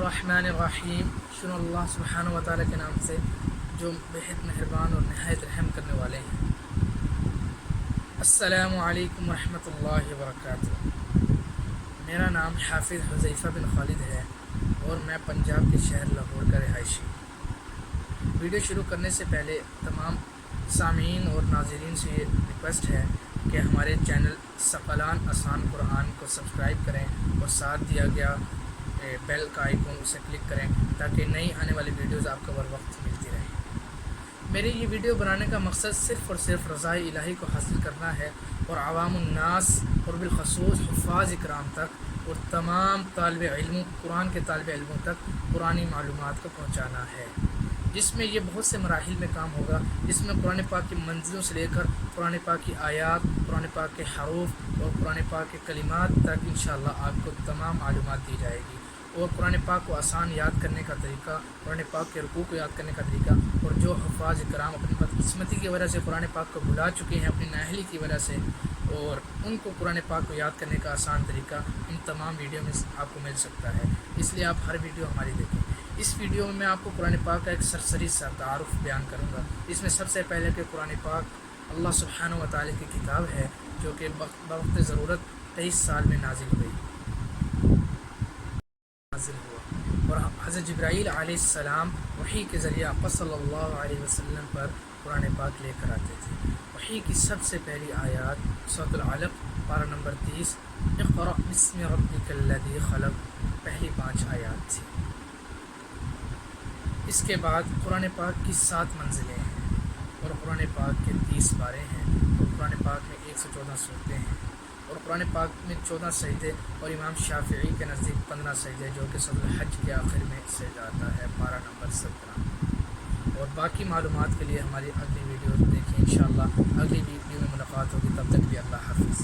बिस्मिल्लाहिर्रहमानिर्रहीम। शुरू अल्लाह सुब्हानहु व तआला के नाम से जो बेहद मेहरबान और नहायत रहम करने वाले हैं। अस्सलामु अलैकुम रहमतुल्लाहि व बरकातुहू। मेरा नाम हाफिज़ हुज़ैफ़ा बिन खालिद है और मैं पंजाब के शहर लाहौर का रिहायशी। वीडियो शुरू करने से पहले तमाम सामीन और नाज़रीन से ये रिक्वेस्ट है कि हमारे चैनल सकलान आसान कुरान को सब्सक्राइब करें और साथ दिया गया बेल का आइकन उसे क्लिक करें ताकि नई आने वाली वीडियोज़ आपको बर वक्त मिलती रहे। मेरे ये वीडियो बनाने का मकसद सिर्फ़ और सिर्फ रज़ाए इलाही को हासिल करना है और अवामुन्नास और बिलखसूस हुफ़ाज़ इकराम तक और तमाम तालिब इल्म कुरान के तालिब इल्मों तक पुरानी मालूमात को पहुँचाना है, जिसमें ये बहुत से मराहिल में काम होगा, जिसमें कुरान पाक की मंजिलों से लेकर कुरान पाक की आयात, कुरान पाक के हरूफ और कुरान पाक के कलिमात तक इंशाअल्लाह आपको तमाम मालूमात दी जाएगी। और कुरान पाक को आसान याद करने का तरीका, कुरान पाक के रुकू को याद करने का तरीका, और जो हुफ़ाज़ इकराम अपनी बदकिस्मती की वजह से कुरान पाक को भुला चुके हैं अपनी नाअहली की वजह से, और उनको कुरान पाक को याद करने का आसान तरीका इन तमाम वीडियो में आपको मिल सकता है। इसलिए आप हर वीडियो हमारी देखें। इस वीडियो में मैं आपको कुरान पाक का एक सरसरी सा तारुफ बयान करूँगा। इसमें सबसे पहले कि कुरान पाक अल्लाह सुब्हानहु व तआला की किताब है जो कि वक्त ज़रूरत 23 साल में नाजिल हुआ और हज़रत जिब्राईल अलैहिस्सलाम वही के ज़रिए आक़ा सल्लल्लाहु अलैहि वसल्लम पर कुरान पाक लेकर आते थे। वही की सबसे पहली आयत सूरह अल-अलक़ पारा नंबर 30 इक़रा बिस्मि रब्बिकल्लज़ी ख़लक़, पहली 5 आयत थी। इसके बाद कुरान पाक की 7 मंजिलें हैं और कुरान पाक के 30 पारे हैं और कुरान पाक में 114 सूरतें हैं और कुरान पाक में 14 सजदे और इमाम शाफ़िई के नज़दीक 15 सजदे जो कि सूरह हज के आखिर में से जाता है, पारा नंबर 17। और बाकी मालूमात के लिए हमारी अगली वीडियो देखें। इंशाअल्लाह अगली वीडियो में मुलाकात होगी, तब तक भी अल्लाह हाफ़िज़।